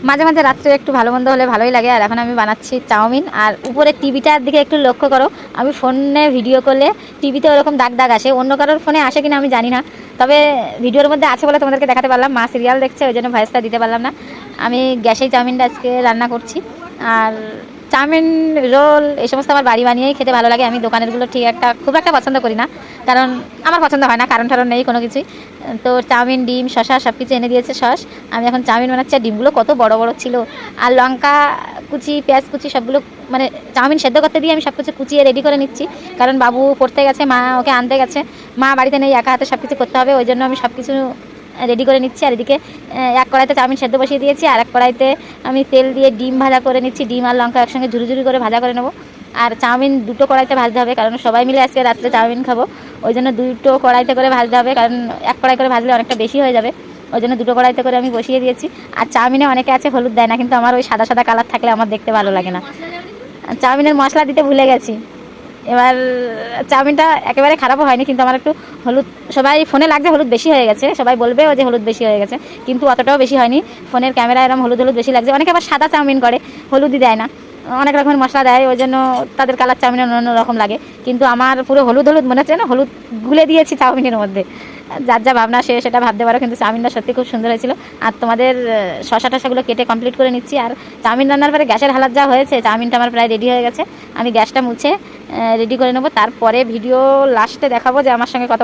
মাঝে মাঝে রাত্রে একটু ভালো মন্দ হলে ভালোই লাগে। আর এখন আমি বানাচ্ছি চাউমিন। আর উপরে টিভিটার দিকে একটু লক্ষ্য করো, আমি ফোনে ভিডিও করলে টিভিতে ওরকম দাগ দাগ আসে, অন্য কারোর ফোনে আসে কিনা আমি জানি না, তবে ভিডিওর মধ্যে আছে বলে তোমাদেরকে দেখাতে পারলাম। মা সিরিয়াল দেখছে, ওই জন্য ভয়েসটা দিতে পারলাম না। আমি গ্যাসেই চাউমিনটা আজকে রান্না করছি। আর চাউমিন, রোল এই সমস্ত আমার বাড়ি বানিয়েই খেতে ভালো লাগে। আমি দোকানেরগুলো খুব একটা পছন্দ করি না, কারণ আমার পছন্দ হয় না, কারণ ঠারণ নেই কোনো কিছুই। তো চাউমিন, ডিম, শসা সব কিছু এনে দিয়েছে সস। আমি এখন চাউমিন বানাচ্ছি। আর ডিমগুলো কত বড় বড় ছিল, আর লঙ্কা কুচি, পেঁয়াজ কুচি সবগুলো, মানে চাউমিন সেদ্ধ করতে দিয়ে আমি সব কিছু কুচিয়ে রেডি করে নিচ্ছি, কারণ বাবু পড়তে গেছে, মা ওকে আনতে গেছে, মা বাড়িতে নেই, একা হাতে সব কিছু করতে হবে, ওই জন্য আমি সব কিছু রেডি করে নিচ্ছি। আর এদিকে এক কড়াইতে চাউমিন সেদ্ধ বসিয়ে দিয়েছি, আর এক কড়াইতে আমি তেল দিয়ে ডিম ভাজা করে নিচ্ছি। ডিম আর লঙ্কা একসঙ্গে ঝুরি ঝুরি করে ভাজা করে নেবো। আর চাউমিন দুটো কড়াইতে ভাজতে হবে, কারণ সবাই মিলে আজকে রাত্রে চাউমিন খাবো, ওই জন্য দুটো কড়াইতে করে ভাজতে হবে, কারণ এক কড়াই করে ভাজলে অনেকটা বেশি হয়ে যাবে, ওই জন্য দুটো কড়াইতে করে আমি বসিয়ে দিয়েছি। আর চাউমিনে অনেকে আছে হলুদ দেয় না, কিন্তু আমার ওই সাদা সাদা কালার থাকলে আমার দেখতে ভালো লাগে না। চাউমিনের মশলা দিতে ভুলে গেছি। এবার চাউমিনটা একেবারে খারাপও হয়নি, কিন্তু আমার একটু হলুদ, সবাই ফোনে লাগছে হলুদ বেশি হয়ে গেছে, সবাই বলবে ও যে হলুদ বেশি হয়ে গেছে, কিন্তু অতটাও বেশি হয়নি। ফোনের ক্যামেরা এরকম হলুদ হলুদ বেশি লাগছে। অনেকে আবার সাদা চাউমিন করে, হলুদই দেয় না, অনেক রকমের মশলা দেয়, ওই জন্য তাদের কালার চাউমিন অন্য রকম লাগে। কিন্তু আমার পুরো হলুদ হলুদ মনে হচ্ছে না, হলুদ গুলে দিয়েছি চাউমিনের মধ্যে। যার যা ভাবনা সে সেটা ভাবতে পারো, কিন্তু চাউমিনটা সত্যি খুব সুন্দর হয়েছিল। আর তোমাদের শসা টসাগুলো কেটে কমপ্লিট করে নিচ্ছি। আর চাউমিন রান্নার পরে গ্যাসের হালাত যা হয়েছে, চাউমিনটা আমার প্রায় রেডি হয়ে গেছে। আমি গ্যাসটা মুছে রেডি করে নেবো, তারপরে ভিডিও লাস্টে দেখাবো যে আমার সঙ্গে কত